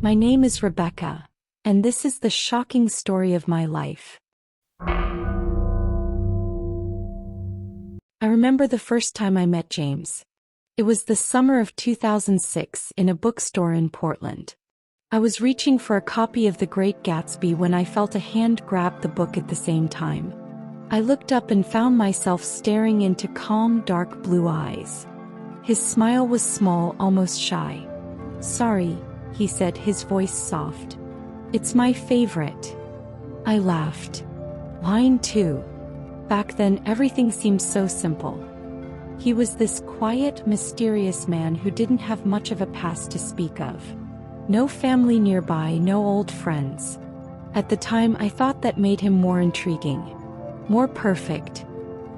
My name is Rebecca, and this is the shocking story of my life. I remember the first time I met James. It was the summer of 2006 in a bookstore in Portland. I was reaching for a copy of The Great Gatsby when I felt a hand grab the book at the same time. I looked up and found myself staring into calm, dark blue eyes. His smile was small, almost shy. "Sorry," he said, his voice soft. "It's my favorite." I laughed. Mine too. Back then everything seemed so simple. He was this quiet, mysterious man who didn't have much of a past to speak of. No family nearby, no old friends. At the time I thought that made him more intriguing. More perfect.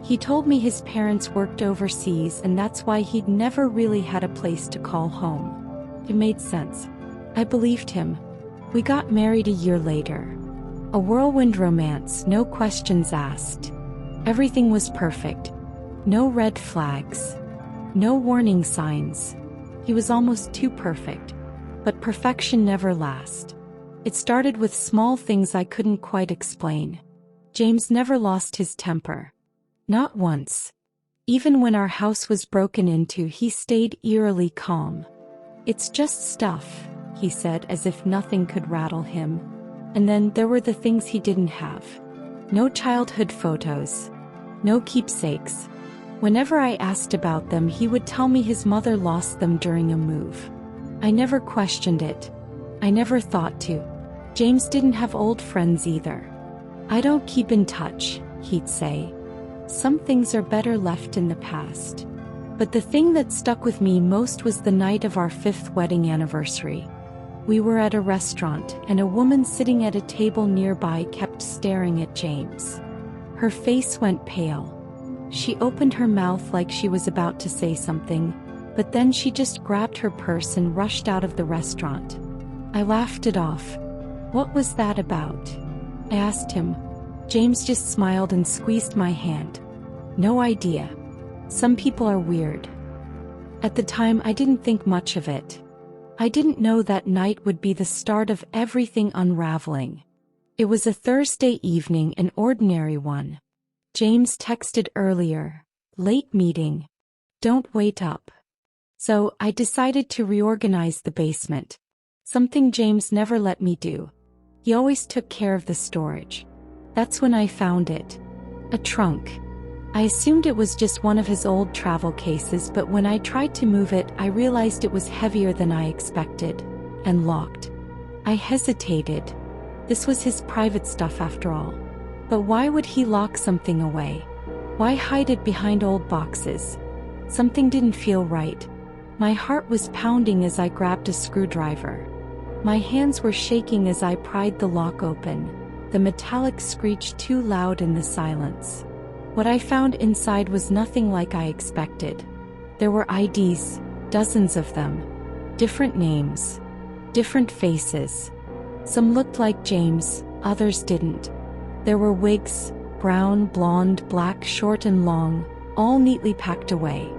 He told me his parents worked overseas and that's why he'd never really had a place to call home. It made sense. I believed him. We got married a year later. A whirlwind romance, no questions asked. Everything was perfect. No red flags. No warning signs. He was almost too perfect. But perfection never lasts. It started with small things I couldn't quite explain. James never lost his temper. Not once. Even when our house was broken into, he stayed eerily calm. "It's just stuff," he said, as if nothing could rattle him. And then there were the things he didn't have. No childhood photos. No keepsakes. Whenever I asked about them, he would tell me his mother lost them during a move. I never questioned it. I never thought to. James didn't have old friends either. "I don't keep in touch," he'd say. "Some things are better left in the past." But the thing that stuck with me most was the night of our 5th wedding anniversary. We were at a restaurant, and a woman sitting at a table nearby kept staring at James. Her face went pale. She opened her mouth like she was about to say something, but then she just grabbed her purse and rushed out of the restaurant. I laughed it off. "What was that about?" I asked him. James just smiled and squeezed my hand. "No idea. Some people are weird." At the time I didn't think much of it. I didn't know that night would be the start of everything unraveling. It was a Thursday evening, an ordinary one. James texted earlier, "Late meeting. Don't wait up." So I decided to reorganize the basement. Something James never let me do. He always took care of the storage. That's when I found it. A trunk. I assumed it was just one of his old travel cases, but when I tried to move it, I realized it was heavier than I expected. And locked. I hesitated. This was his private stuff after all. But why would he lock something away? Why hide it behind old boxes? Something didn't feel right. My heart was pounding as I grabbed a screwdriver. My hands were shaking as I pried the lock open. The metallic screeched too loud in the silence. What I found inside was nothing like I expected. There were IDs, dozens of them. Different names. Different faces. Some looked like James, others didn't. There were wigs, brown, blonde, black, short and long, all neatly packed away.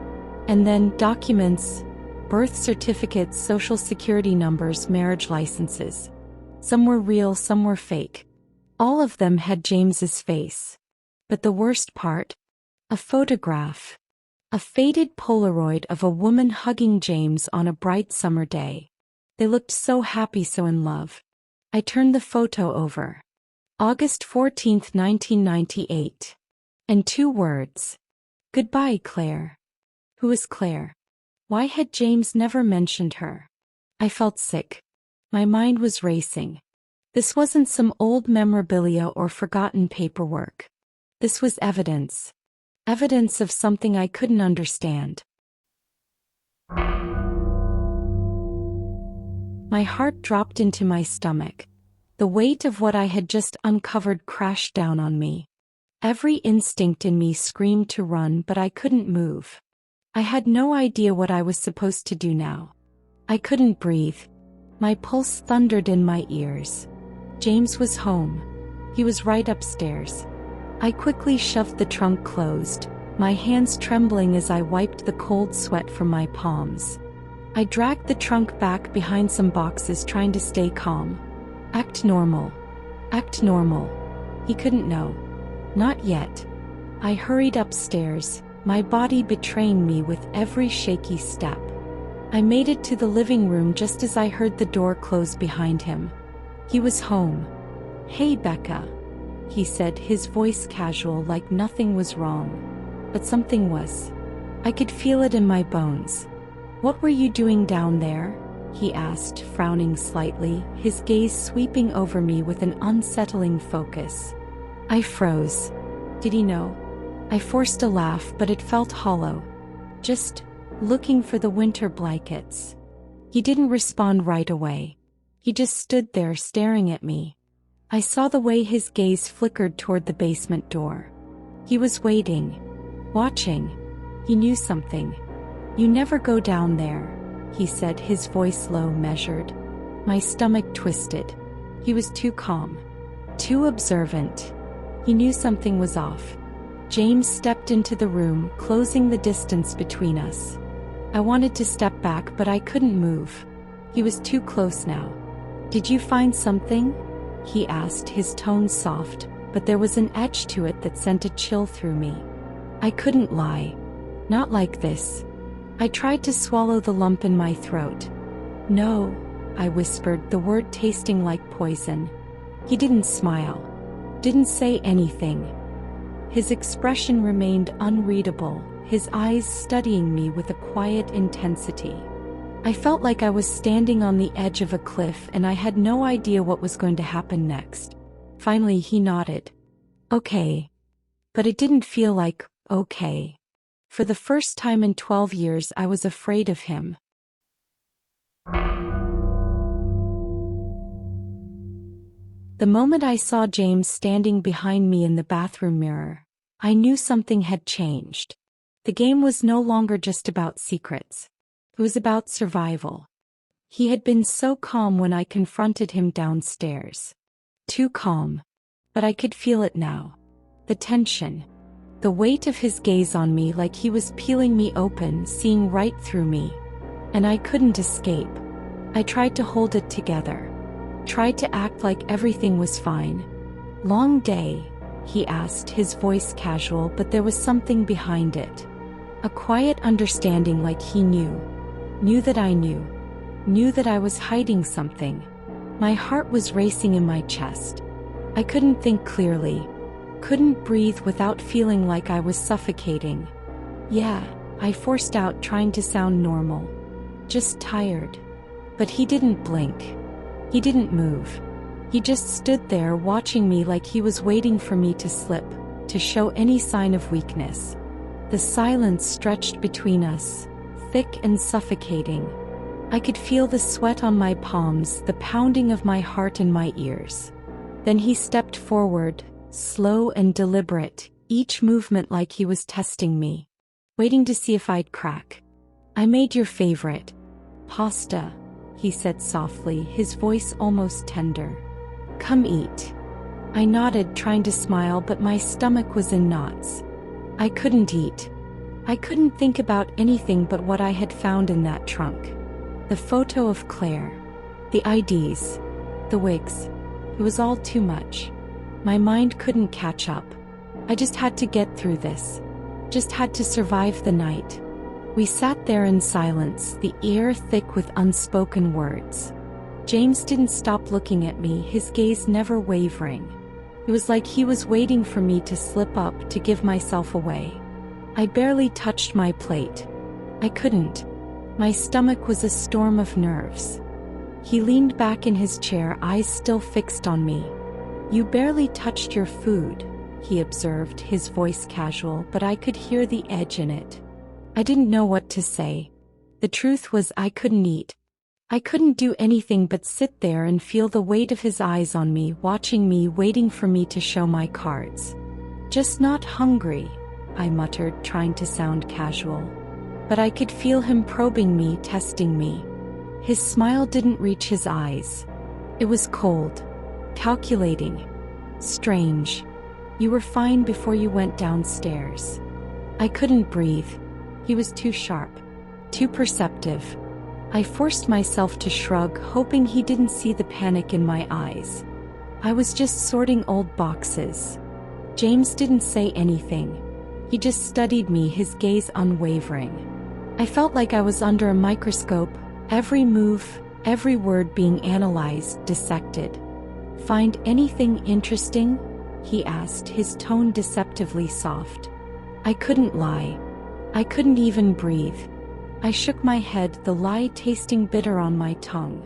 And then documents, birth certificates, social security numbers, marriage licenses. Some were real, some were fake. All of them had James's face. But the worst part? A photograph. A faded Polaroid of a woman hugging James on a bright summer day. They looked so happy, so in love. I turned the photo over. August 14th, 1998. And 2 words. "Goodbye, Claire." Who is Claire? Why had James never mentioned her? I felt sick. My mind was racing. This wasn't some old memorabilia or forgotten paperwork. This was evidence. Evidence of something I couldn't understand. My heart dropped into my stomach. The weight of what I had just uncovered crashed down on me. Every instinct in me screamed to run, but I couldn't move. I had no idea what I was supposed to do now. I couldn't breathe. My pulse thundered in my ears. James was home. He was right upstairs. I quickly shoved the trunk closed, my hands trembling as I wiped the cold sweat from my palms. I dragged the trunk back behind some boxes, trying to stay calm. Act normal. Act normal. He couldn't know. Not yet. I hurried upstairs, my body betraying me with every shaky step. I made it to the living room just as I heard the door close behind him. He was home. "Hey, Becca," he said, his voice casual, like nothing was wrong. But something was. I could feel it in my bones. "What were you doing down there?" he asked, frowning slightly, his gaze sweeping over me with an unsettling focus. I froze. Did he know? I forced a laugh, but it felt hollow. "Just looking for the winter blankets." He didn't respond right away. He just stood there staring at me. I saw the way his gaze flickered toward the basement door. He was waiting. Watching. He knew something. "You never go down there," he said, his voice low, measured. My stomach twisted. He was too calm. Too observant. He knew something was off. James stepped into the room, closing the distance between us. I wanted to step back, but I couldn't move. He was too close now. "Did you find something?" he asked, his tone soft, but there was an edge to it that sent a chill through me. I couldn't lie. Not like this. I tried to swallow the lump in my throat. "No," I whispered, the word tasting like poison. He didn't smile. Didn't say anything. His expression remained unreadable, his eyes studying me with a quiet intensity. I felt like I was standing on the edge of a cliff and I had no idea what was going to happen next. Finally he nodded. "Okay." But it didn't feel like okay. For the first time in 12 years I was afraid of him. The moment I saw James standing behind me in the bathroom mirror, I knew something had changed. The game was no longer just about secrets. It was about survival. He had been so calm when I confronted him downstairs. Too calm. But I could feel it now. The tension. The weight of his gaze on me, like he was peeling me open, seeing right through me. And I couldn't escape. I tried to hold it together. Tried to act like everything was fine. "Long day?" he asked, his voice casual, but there was something behind it. A quiet understanding, like he knew. Knew that I knew. Knew that I was hiding something. My heart was racing in my chest. I couldn't think clearly. Couldn't breathe without feeling like I was suffocating. "Yeah," I forced out, trying to sound normal. "Just tired." But he didn't blink. He didn't move. He just stood there watching me, like he was waiting for me to slip, to show any sign of weakness. The silence stretched between us, thick and suffocating. I could feel the sweat on my palms, the pounding of my heart in my ears. Then he stepped forward, slow and deliberate, each movement like he was testing me, waiting to see if I'd crack. "I made your favorite pasta," he said softly, his voice almost tender. "Come eat." I nodded, trying to smile, but my stomach was in knots. I couldn't eat. I couldn't think about anything but what I had found in that trunk. The photo of Claire. The IDs. The wigs. It was all too much. My mind couldn't catch up. I just had to get through this. Just had to survive the night. We sat there in silence, the air thick with unspoken words. James didn't stop looking at me, his gaze never wavering. It was like he was waiting for me to slip up, to give myself away. I barely touched my plate. I couldn't. My stomach was a storm of nerves. He leaned back in his chair, eyes still fixed on me. "You barely touched your food," he observed, his voice casual, but I could hear the edge in it. I didn't know what to say. The truth was I couldn't eat. I couldn't do anything but sit there and feel the weight of his eyes on me, watching me, waiting for me to show my cards. "Just not hungry," I muttered, trying to sound casual. But I could feel him probing me, testing me. His smile didn't reach his eyes. It was cold. Calculating. Strange. "You were fine before you went downstairs." I couldn't breathe. He was too sharp. Too perceptive. I forced myself to shrug, hoping he didn't see the panic in my eyes. I was just sorting old boxes. James didn't say anything. He just studied me, his gaze unwavering. I felt like I was under a microscope, every move, every word being analyzed, dissected. "Find anything interesting?" he asked, his tone deceptively soft. I couldn't lie. I couldn't even breathe. I shook my head, the lie tasting bitter on my tongue.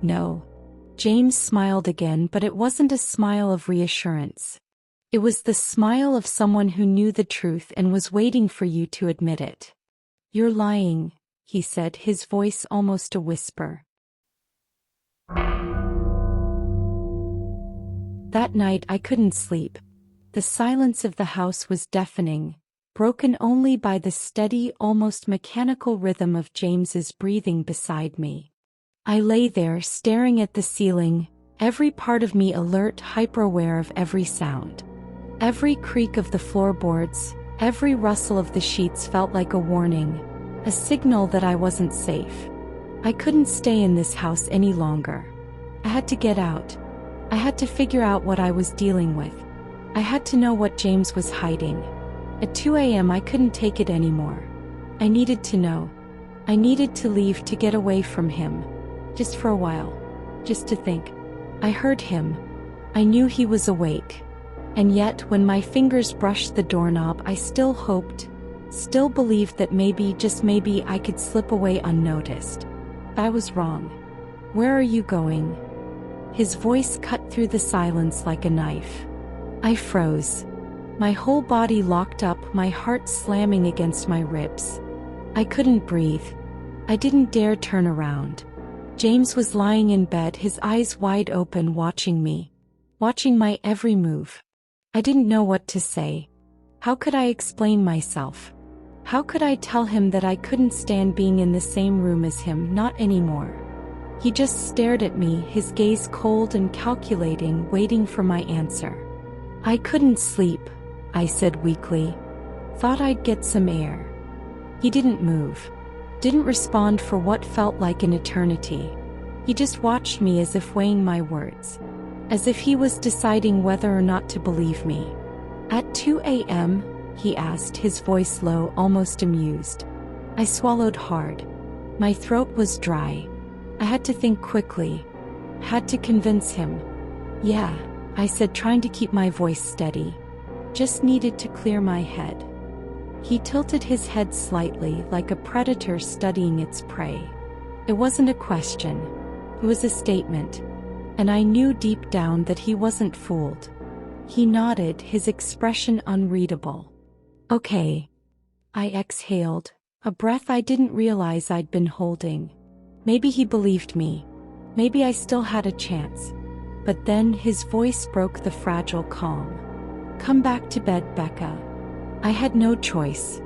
"No." James smiled again, but it wasn't a smile of reassurance. It was the smile of someone who knew the truth and was waiting for you to admit it. "You're lying," he said, his voice almost a whisper. That night I couldn't sleep. The silence of the house was deafening, broken only by the steady, almost mechanical rhythm of James's breathing beside me. I lay there, staring at the ceiling, every part of me alert, hyper-aware of every sound. Every creak of the floorboards, every rustle of the sheets felt like a warning, a signal that I wasn't safe. I couldn't stay in this house any longer. I had to get out. I had to figure out what I was dealing with. I had to know what James was hiding. At 2 a.m. I couldn't take it anymore. I needed to know. I needed to leave, to get away from him. Just for a while. Just to think. I heard him. I knew he was awake. And yet, when my fingers brushed the doorknob, I still hoped, still believed that maybe, just maybe, I could slip away unnoticed. I was wrong. "Where are you going?" His voice cut through the silence like a knife. I froze. My whole body locked up, my heart slamming against my ribs. I couldn't breathe. I didn't dare turn around. James was lying in bed, his eyes wide open, watching me. Watching my every move. I didn't know what to say. How could I explain myself? How could I tell him that I couldn't stand being in the same room as him? Not anymore. He just stared at me, his gaze cold and calculating, waiting for my answer. "I couldn't sleep," I said weakly. "Thought I'd get some air." He didn't move. Didn't respond for what felt like an eternity. He just watched me, as if weighing my words. As if he was deciding whether or not to believe me. "At 2 a.m., he asked, his voice low, almost amused. I swallowed hard. My throat was dry. I had to think quickly. Had to convince him. "Yeah," I said, trying to keep my voice steady. "Just needed to clear my head." He tilted his head slightly, like a predator studying its prey. It wasn't a question. It was a statement. And I knew deep down that he wasn't fooled. He nodded, his expression unreadable. "Okay." I exhaled, a breath I didn't realize I'd been holding. Maybe he believed me. Maybe I still had a chance. But then his voice broke the fragile calm. "Come back to bed, Becca." I had no choice.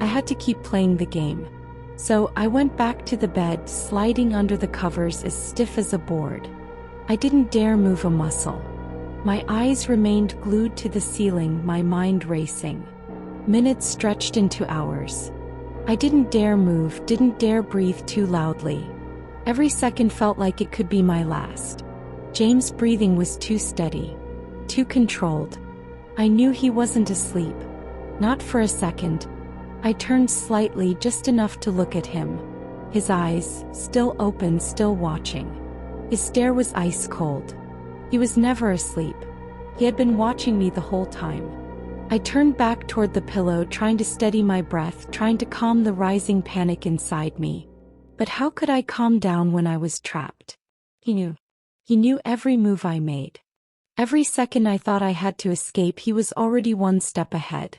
I had to keep playing the game. So I went back to the bed, sliding under the covers as stiff as a board. I didn't dare move a muscle. My eyes remained glued to the ceiling, my mind racing. Minutes stretched into hours. I didn't dare move, didn't dare breathe too loudly. Every second felt like it could be my last. James' breathing was too steady, too controlled. I knew he wasn't asleep. Not for a second. I turned slightly, just enough to look at him. His eyes, still open, still watching. His stare was ice cold. He was never asleep. He had been watching me the whole time. I turned back toward the pillow, trying to steady my breath, trying to calm the rising panic inside me. But how could I calm down when I was trapped? He knew. He knew every move I made. Every second I thought I had to escape, he was already one step ahead.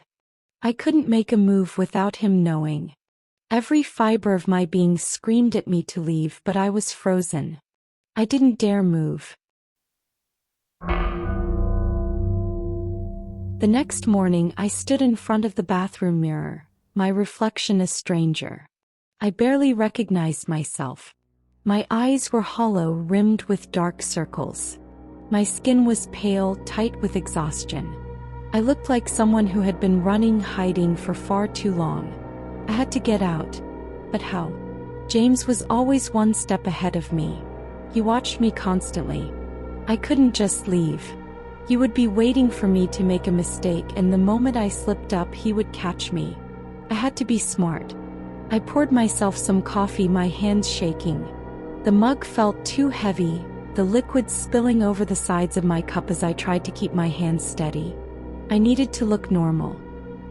I couldn't make a move without him knowing. Every fiber of my being screamed at me to leave, but I was frozen. I didn't dare move. The next morning I stood in front of the bathroom mirror, my reflection a stranger. I barely recognized myself. My eyes were hollow, rimmed with dark circles. My skin was pale, tight with exhaustion. I looked like someone who had been running, hiding for far too long. I had to get out. But how? James was always one step ahead of me. He watched me constantly. I couldn't just leave. He would be waiting for me to make a mistake, and the moment I slipped up, he would catch me. I had to be smart. I poured myself some coffee, my hands shaking. The mug felt too heavy, the liquid spilling over the sides of my cup as I tried to keep my hands steady. I needed to look normal.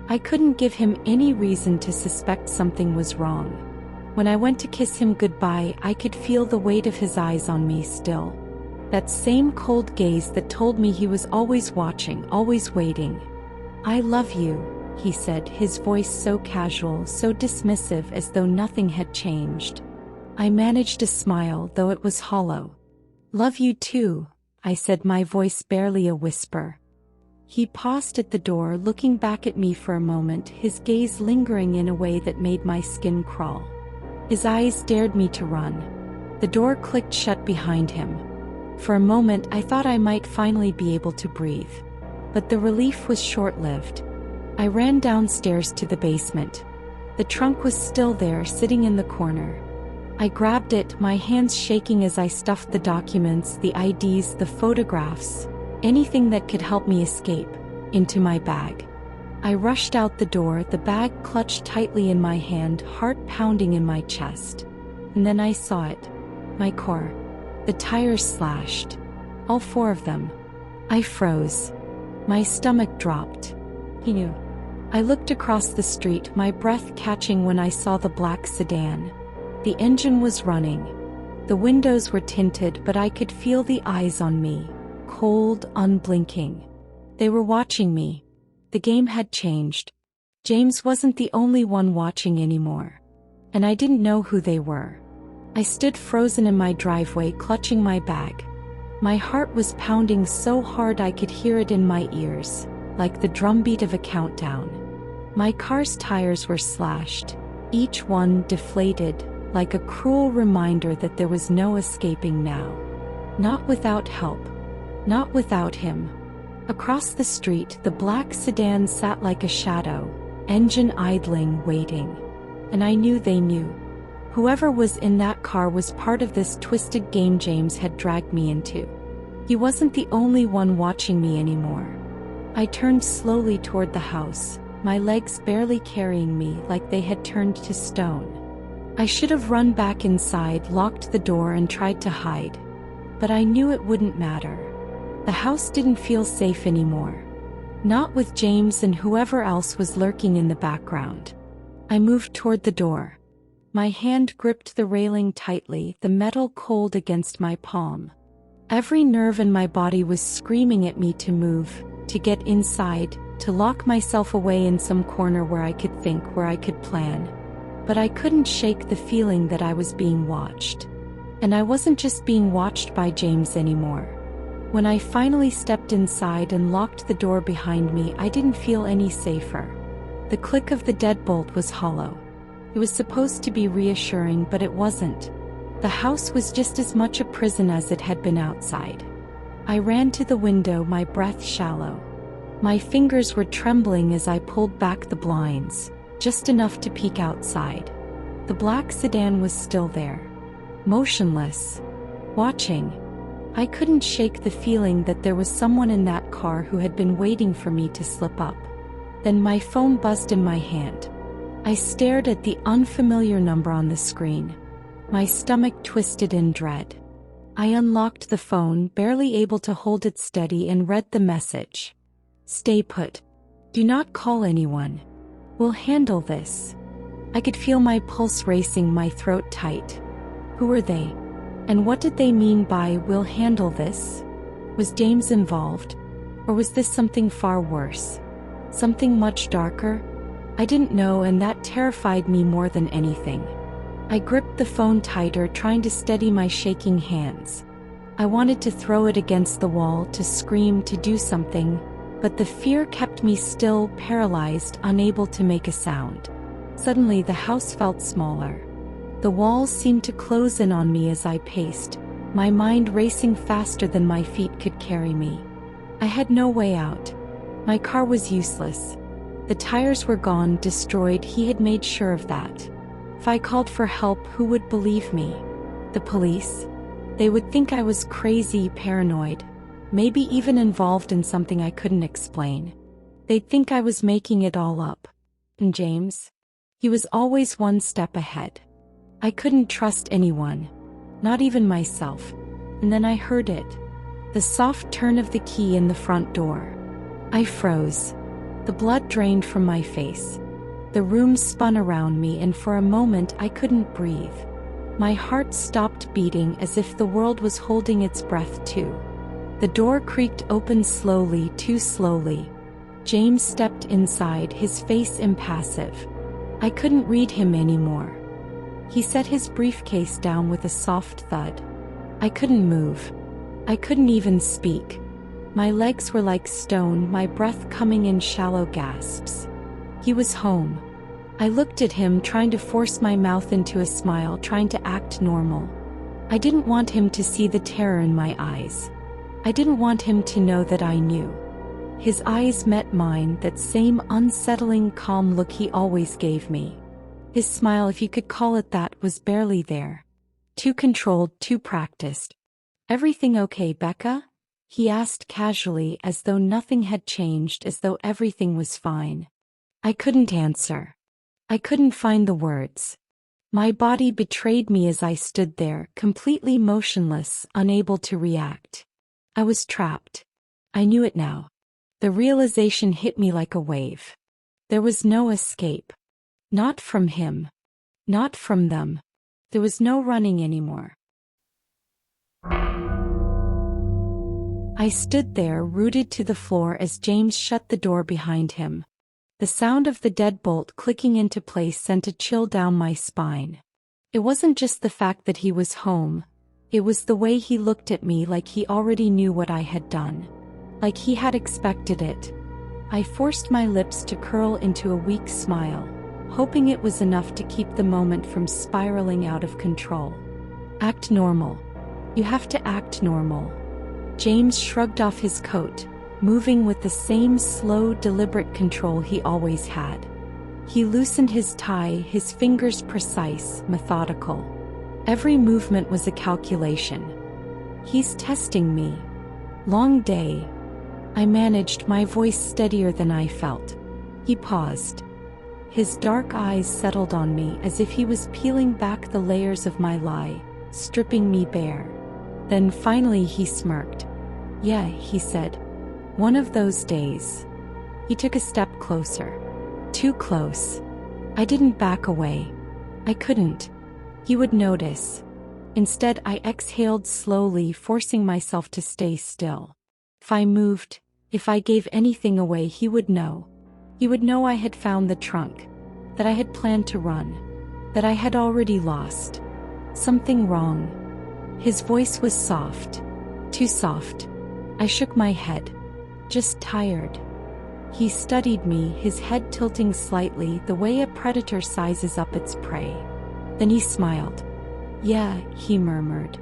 I couldn't give him any reason to suspect something was wrong. When I went to kiss him goodbye, I could feel the weight of his eyes on me still. That same cold gaze that told me he was always watching, always waiting. "I love you," he said, his voice so casual, so dismissive, as though nothing had changed. I managed a smile, though it was hollow. "Love you too," I said, my voice barely a whisper. He paused at the door, looking back at me for a moment, his gaze lingering in a way that made my skin crawl. His eyes dared me to run. The door clicked shut behind him. For a moment I thought I might finally be able to breathe. But the relief was short-lived. I ran downstairs to the basement. The trunk was still there, sitting in the corner. I grabbed it, my hands shaking as I stuffed the documents, the IDs, the photographs, anything that could help me escape, into my bag. I rushed out the door, the bag clutched tightly in my hand, heart pounding in my chest. And then I saw it. My car. The tires slashed. All 4 of them. I froze. My stomach dropped. He knew. I looked across the street, my breath catching when I saw the black sedan. The engine was running. The windows were tinted, but I could feel the eyes on me. Cold, unblinking. They were watching me. The game had changed. James wasn't the only one watching anymore. And I didn't know who they were. I stood frozen in my driveway, clutching my bag. My heart was pounding so hard I could hear it in my ears, like the drumbeat of a countdown. My car's tires were slashed, each one deflated, like a cruel reminder that there was no escaping now. Not without help. Not without him. Across the street, the black sedan sat like a shadow, engine idling, waiting. And I knew they knew. Whoever was in that car was part of this twisted game James had dragged me into. He wasn't the only one watching me anymore. I turned slowly toward the house, my legs barely carrying me, like they had turned to stone. I should have run back inside, locked the door, and tried to hide. But I knew it wouldn't matter. The house didn't feel safe anymore. Not with James and whoever else was lurking in the background. I moved toward the door. My hand gripped the railing tightly, the metal cold against my palm. Every nerve in my body was screaming at me to move, to get inside, to lock myself away in some corner where I could think, where I could plan. But I couldn't shake the feeling that I was being watched. And I wasn't just being watched by James anymore. When I finally stepped inside and locked the door behind me, I didn't feel any safer. The click of the deadbolt was hollow. It was supposed to be reassuring, but it wasn't. The house was just as much a prison as it had been outside. I ran to the window, my breath shallow. My fingers were trembling as I pulled back the blinds, just enough to peek outside. The black sedan was still there. Motionless. Watching. I couldn't shake the feeling that there was someone in that car who had been waiting for me to slip up. Then my phone buzzed in my hand. I stared at the unfamiliar number on the screen. My stomach twisted in dread. I unlocked the phone, barely able to hold it steady, and read the message. "Stay put. Do not call anyone. We'll handle this." I could feel my pulse racing, my throat tight. Who were they? And what did they mean by "we'll handle this"? Was James involved? Or was this something far worse? Something much darker? I didn't know, and that terrified me more than anything. I gripped the phone tighter, trying to steady my shaking hands. I wanted to throw it against the wall, to scream, to do something, but the fear kept me still, paralyzed, unable to make a sound. Suddenly the house felt smaller. The walls seemed to close in on me as I paced, my mind racing faster than my feet could carry me. I had no way out. My car was useless. The tires were gone, destroyed. He had made sure of that. If I called for help, who would believe me? The police? They would think I was crazy, paranoid, maybe even involved in something I couldn't explain. They'd think I was making it all up. And James? He was always one step ahead. I couldn't trust anyone, not even myself. And then I heard it. The soft turn of the key in the front door. I froze. The blood drained from my face. The room spun around me, and for a moment I couldn't breathe. My heart stopped beating, as if the world was holding its breath too. The door creaked open slowly, too slowly. James stepped inside, his face impassive. I couldn't read him anymore. He set his briefcase down with a soft thud. I couldn't move. I couldn't even speak. My legs were like stone, my breath coming in shallow gasps. He was home. I looked at him, trying to force my mouth into a smile, trying to act normal. I didn't want him to see the terror in my eyes. I didn't want him to know that I knew. His eyes met mine, that same unsettling, calm look he always gave me. His smile, if you could call it that, was barely there. Too controlled, too practiced. "Everything okay, Becca?" he asked casually, as though nothing had changed, as though everything was fine. I couldn't answer. I couldn't find the words. My body betrayed me as I stood there, completely motionless, unable to react. I was trapped. I knew it now. The realization hit me like a wave. There was no escape. Not from him. Not from them. There was no running anymore. I stood there, rooted to the floor, as James shut the door behind him. The sound of the deadbolt clicking into place sent a chill down my spine. It wasn't just the fact that he was home. It was the way he looked at me, like he already knew what I had done. Like he had expected it. I forced my lips to curl into a weak smile, hoping it was enough to keep the moment from spiraling out of control. Act normal. You have to act normal. James shrugged off his coat, moving with the same slow, deliberate control he always had. He loosened his tie, his fingers precise, methodical. Every movement was a calculation. He's testing me. Long day. I managed, my voice steadier than I felt. He paused. His dark eyes settled on me, as if he was peeling back the layers of my lie, stripping me bare. Then finally he smirked. "Yeah," he said. "One of those days." He took a step closer. Too close. I didn't back away. I couldn't. He would notice. Instead, I exhaled slowly, forcing myself to stay still. If I moved, if I gave anything away, he would know. He would know I had found the trunk, that I had planned to run, that I had already lost. Something wrong. His voice was soft. Too soft. I shook my head. Just tired. He studied me, his head tilting slightly, the way a predator sizes up its prey. Then he smiled. "Yeah," he murmured.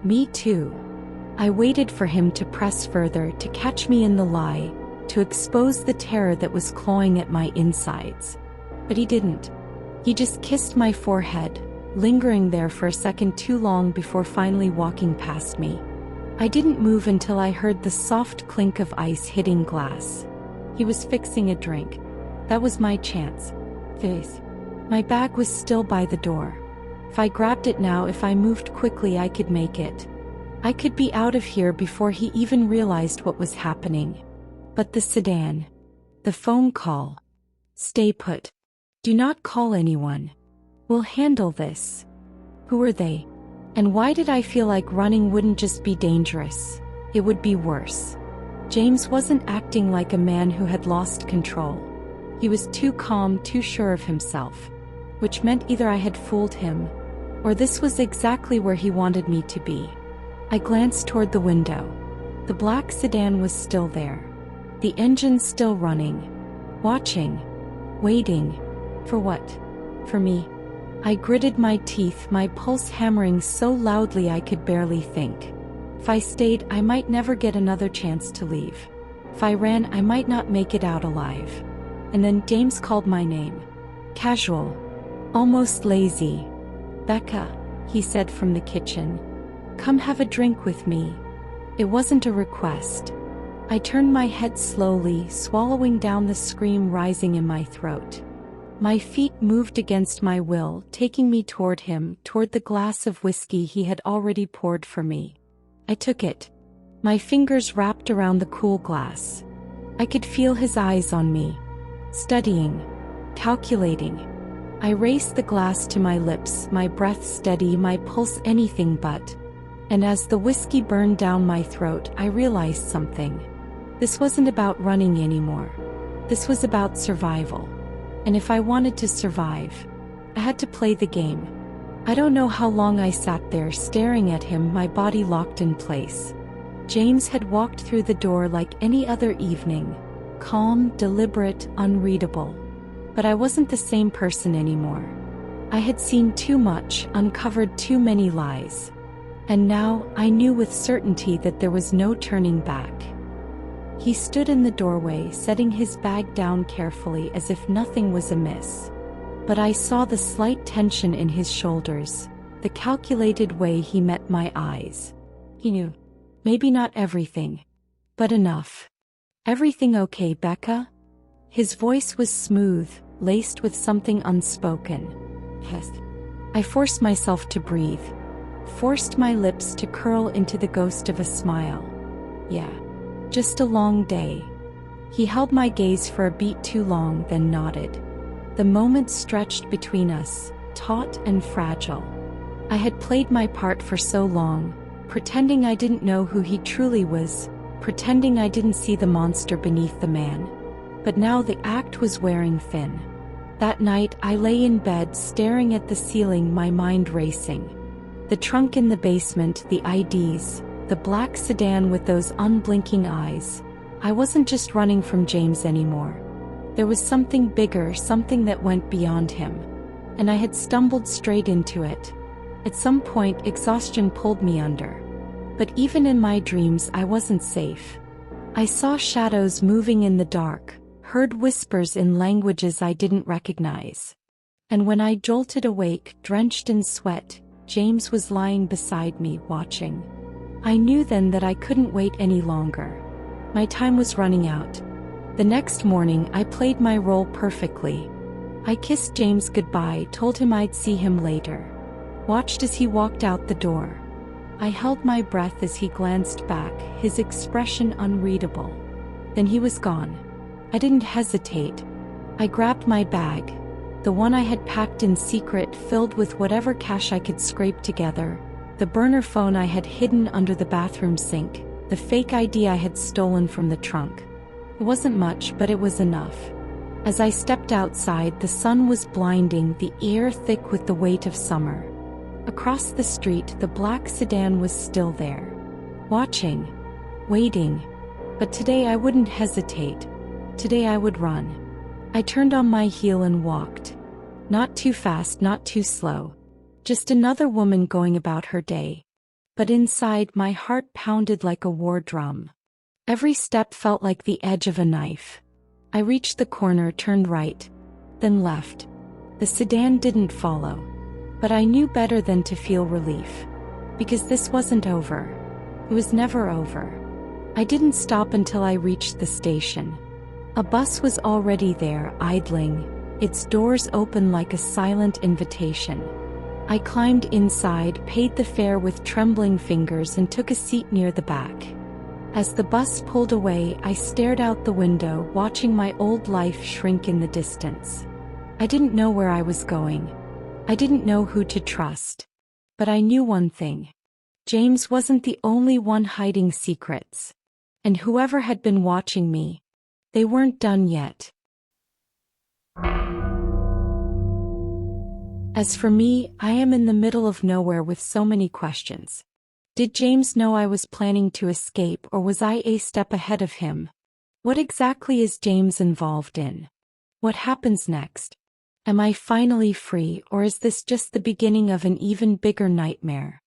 "Me too." I waited for him to press further, to catch me in the lie, to expose the terror that was clawing at my insides. But he didn't. He just kissed my forehead, lingering there for a second too long before finally walking past me. I didn't move until I heard the soft clink of ice hitting glass. He was fixing a drink. That was my chance. Face. My bag was still by the door. If I grabbed it now, if I moved quickly, I could make it. I could be out of here before he even realized what was happening. But the sedan. The phone call. "Stay put. Do not call anyone. We'll handle this." Who were they? And why did I feel like running wouldn't just be dangerous? It would be worse. James wasn't acting like a man who had lost control. He was too calm, too sure of himself. Which meant either I had fooled him, or this was exactly where he wanted me to be. I glanced toward the window. The black sedan was still there. The engine still running. Watching. Waiting. For what? For me. I gritted my teeth, my pulse hammering so loudly I could barely think. If I stayed, I might never get another chance to leave. If I ran, I might not make it out alive. And then James called my name. Casual. almost lazy. "Becca," he said from the kitchen. "Come have a drink with me." It wasn't a request. I turned my head slowly, swallowing down the scream rising in my throat. My feet moved against my will, taking me toward him, toward the glass of whiskey he had already poured for me. I took it. My fingers wrapped around the cool glass. I could feel his eyes on me. Studying. Calculating. I raised the glass to my lips, my breath steady, my pulse anything but. And as the whiskey burned down my throat, I realized something. This wasn't about running anymore. This was about survival. And if I wanted to survive, I had to play the game. I don't know how long I sat there staring at him, my body locked in place. James had walked through the door like any other evening, calm, deliberate, unreadable. But I wasn't the same person anymore. I had seen too much, uncovered too many lies. And now, I knew with certainty that there was no turning back. He stood in the doorway, setting his bag down carefully as if nothing was amiss. But I saw the slight tension in his shoulders, the calculated way he met my eyes. He knew. Maybe not everything, but enough. "Everything okay, Becca?" His voice was smooth, laced with something unspoken. Yes. I forced myself to breathe, forced my lips to curl into the ghost of a smile. "Yeah. Just a long day." He held my gaze for a beat too long, then nodded. The moment stretched between us, taut and fragile. I had played my part for so long, pretending I didn't know who he truly was, pretending I didn't see the monster beneath the man. But now the act was wearing thin. That night I lay in bed staring at the ceiling, my mind racing. The trunk in the basement, the IDs, the black sedan with those unblinking eyes. I wasn't just running from James anymore. There was something bigger, something that went beyond him. And I had stumbled straight into it. At some point, exhaustion pulled me under. But even in my dreams, I wasn't safe. I saw shadows moving in the dark, heard whispers in languages I didn't recognize. And when I jolted awake, drenched in sweat, James was lying beside me, watching. I knew then that I couldn't wait any longer. My time was running out. The next morning, I played my role perfectly. I kissed James goodbye, told him I'd see him later. Watched as he walked out the door. I held my breath as he glanced back, his expression unreadable. Then he was gone. I didn't hesitate. I grabbed my bag, the one I had packed in secret, filled with whatever cash I could scrape together, the burner phone I had hidden under the bathroom sink, the fake ID I had stolen from the trunk. It wasn't much, but it was enough. As I stepped outside, the sun was blinding, the air thick with the weight of summer. Across the street, the black sedan was still there. Watching. Waiting. But today I wouldn't hesitate. Today I would run. I turned on my heel and walked. Not too fast, not too slow. Just another woman going about her day. But inside, my heart pounded like a war drum. Every step felt like the edge of a knife. I reached the corner, turned right, then left. The sedan didn't follow. But I knew better than to feel relief. Because this wasn't over. It was never over. I didn't stop until I reached the station. A bus was already there, idling, its doors open like a silent invitation. I climbed inside, paid the fare with trembling fingers, and took a seat near the back. As the bus pulled away, I stared out the window, watching my old life shrink in the distance. I didn't know where I was going. I didn't know who to trust. But I knew one thing. James wasn't the only one hiding secrets. And whoever had been watching me, they weren't done yet. As for me, I am in the middle of nowhere with so many questions. Did James know I was planning to escape, or was I a step ahead of him? What exactly is James involved in? What happens next? Am I finally free, or is this just the beginning of an even bigger nightmare?